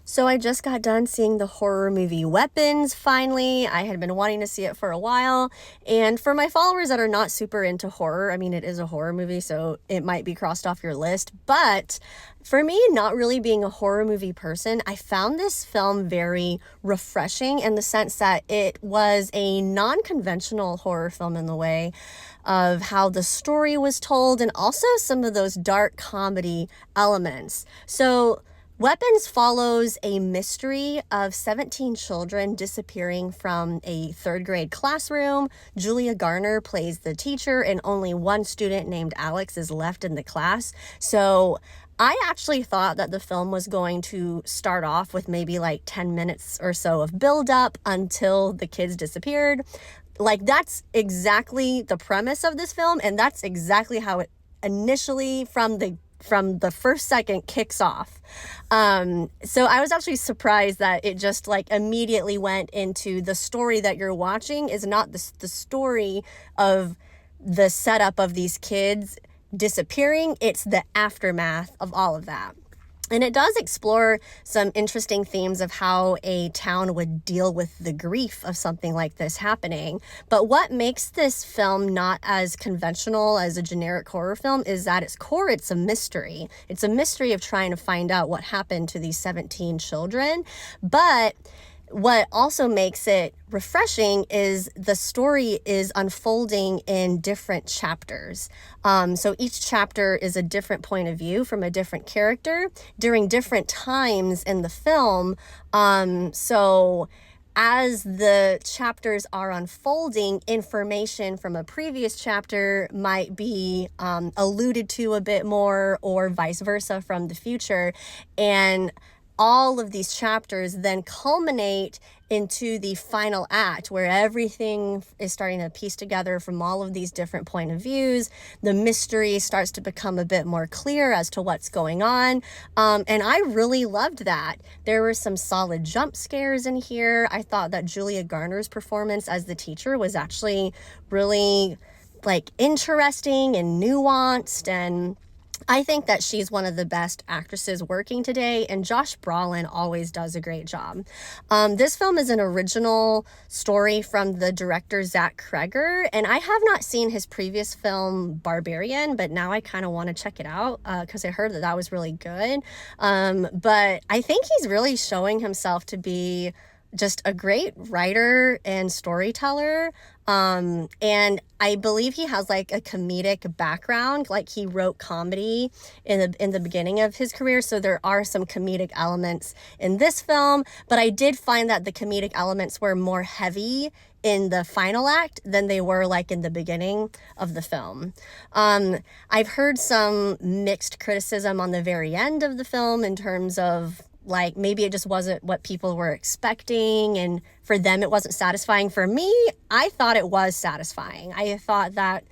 So I just got done seeing the horror movie Weapons, finally. I had been wanting to see it for a while. And for my followers that are not super into horror, I mean, it is a horror movie, so it might be crossed off your list. But for me, not really being a horror movie person, I found this film very refreshing in the sense that it was a non-conventional horror film in the way of how the story was told and also some of those dark comedy elements. So Weapons follows a mystery of 17 children disappearing from a third grade classroom. Julia Garner plays the teacher, and only one student named Alex is left in the class. So I actually thought that the film was going to start off with maybe like 10 minutes or so of build up until the kids disappeared. Like, that's exactly the premise of this film, and that's exactly how it initially from the first second kicks off. So I was actually surprised that it just like immediately went into the story that you're watching is not the story of the setup of these kids disappearing. It's the aftermath of all of that. And it does explore some interesting themes of how a town would deal with the grief of something like this happening. But what makes this film not as conventional as a generic horror film is that its core, it's a mystery. It's a mystery of trying to find out what happened to these 17 children. But what also makes it refreshing is the story is unfolding in different chapters. So each chapter is a different point of view from a different character during different times in the film. So as the chapters are unfolding, information from a previous chapter might be alluded to a bit more, or vice versa from the future. And all of these chapters then culminate into the final act where everything is starting to piece together from all of these different point of views. The mystery starts to become a bit more clear as to what's going on. And I really loved that. There were some solid jump scares in here. I thought that Julia Garner's performance as the teacher was actually really like interesting and nuanced, and I think that she's one of the best actresses working today, and Josh Brolin always does a great job. This film is an original story from the director Zach Cregger, and I have not seen his previous film Barbarian, but now I kind of want to check it out because I heard that was really good. But I think he's really showing himself to be just a great writer and storyteller. And I believe he has like a comedic background, like he wrote comedy in the beginning of his career. So there are some comedic elements in this film, but I did find that the comedic elements were more heavy in the final act than they were like in the beginning of the film. I've heard some mixed criticism on the very end of the film in terms of like maybe it just wasn't what people were expecting, and for them it wasn't satisfying. For me, I thought it was satisfying. I thought that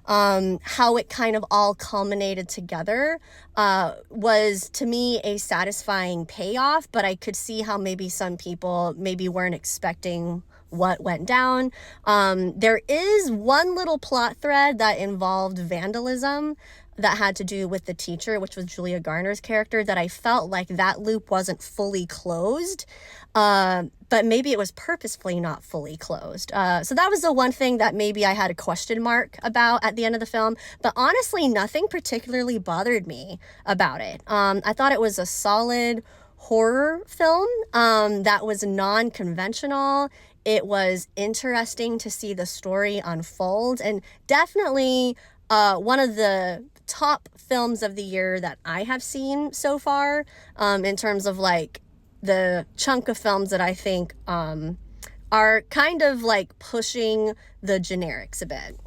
how it kind of all culminated together was to me a satisfying payoff, but I could see how maybe some people maybe weren't expecting what went down. There is one little plot thread that involved vandalism that had to do with the teacher, which was Julia Garner's character, that I felt like that loop wasn't fully closed, but maybe it was purposefully not fully closed. So that was the one thing that maybe I had a question mark about at the end of the film, but honestly, nothing particularly bothered me about it. I thought it was a solid horror film that was non-conventional. It was interesting to see the story unfold, and definitely one of the top films of the year that I have seen so far, in terms of like the chunk of films that I think are kind of like pushing the generics a bit.